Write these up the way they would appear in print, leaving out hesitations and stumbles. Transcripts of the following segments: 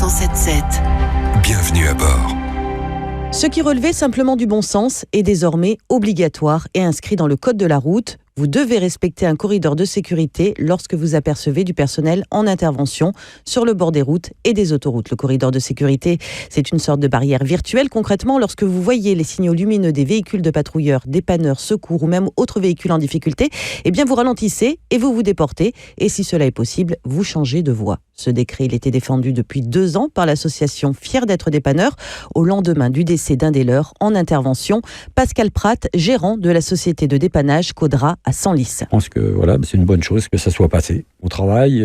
107.7. Bienvenue à bord. Ce qui relevait simplement du bon sens est désormais obligatoire et inscrit dans le code de la route. Vous devez respecter un corridor de sécurité lorsque vous apercevez du personnel en intervention sur le bord des routes et des autoroutes. Le corridor de sécurité, c'est une sorte de barrière virtuelle. Concrètement, lorsque vous voyez les signaux lumineux des véhicules de patrouilleurs, dépanneurs, secours ou même autres véhicules en difficulté, eh bien vous ralentissez et vous vous déportez. Et si cela est possible, vous changez de voie. Ce décret, il était défendu depuis 2 ans par l'association Fiers d'être dépanneurs au lendemain du décès d'un des leurs en intervention. Pascal Pratt, gérant de la société de dépannage Caudra à Senlis. Je pense que c'est une bonne chose que ça soit passé. On travaille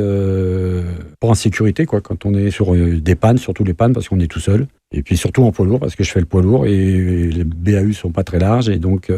pour en sécurité, quand on est sur des pannes, surtout les pannes parce qu'on est tout seul. Et puis surtout en poids lourd parce que je fais le poids lourd et les BAU sont pas très larges et donc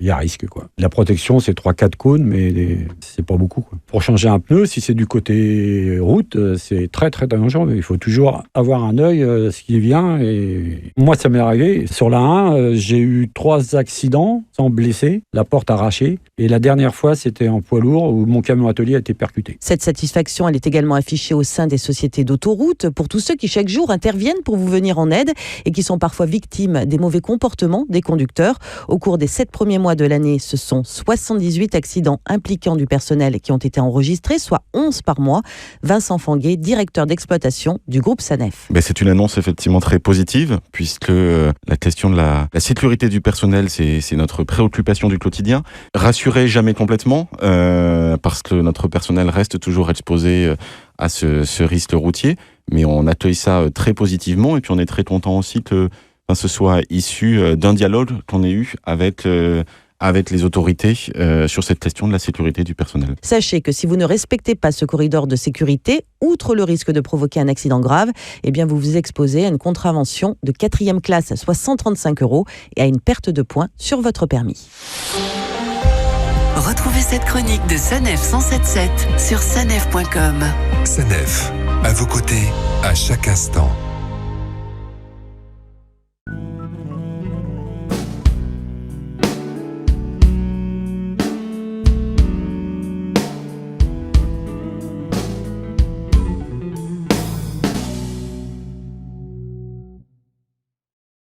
il y a risque. La protection, c'est 3-4 cônes, mais c'est pas beaucoup. Pour changer un pneu, si c'est du côté route, c'est très très dangereux. Il faut toujours avoir un œil ce qui vient. Et moi, ça m'est arrivé. Sur la 1, j'ai eu 3 accidents sans blessés, la porte arrachée. Et la dernière fois, c'était en poids lourd où mon camion atelier a été percuté. Cette satisfaction, elle est également affichée au sein des sociétés d'autoroutes pour tous ceux qui chaque jour interviennent pour vous venir en aide et qui sont parfois victimes des mauvais comportements des conducteurs. Au cours des 7 premiers mois de l'année, ce sont 78 accidents impliquant du personnel qui ont été enregistrés, soit 11 par mois. Vincent Fanguet, directeur d'exploitation du groupe SANEF. C'est une annonce effectivement très positive, puisque la question de la sécurité du personnel, c'est notre préoccupation du quotidien. Rassurer jamais complètement, parce que notre personnel reste toujours exposé à ce risque routier, mais on accueille ça très positivement, et puis on est très content aussi que ce soit issu d'un dialogue qu'on ait eu avec les autorités sur cette question de la sécurité du personnel. Sachez que si vous ne respectez pas ce corridor de sécurité, outre le risque de provoquer un accident grave, eh bien vous vous exposez à une contravention de 4e classe, soit 135 € et à une perte de points sur votre permis. Retrouvez cette chronique de SANEF 107.7 sur sanef.com. SANEF, à vos côtés, à chaque instant.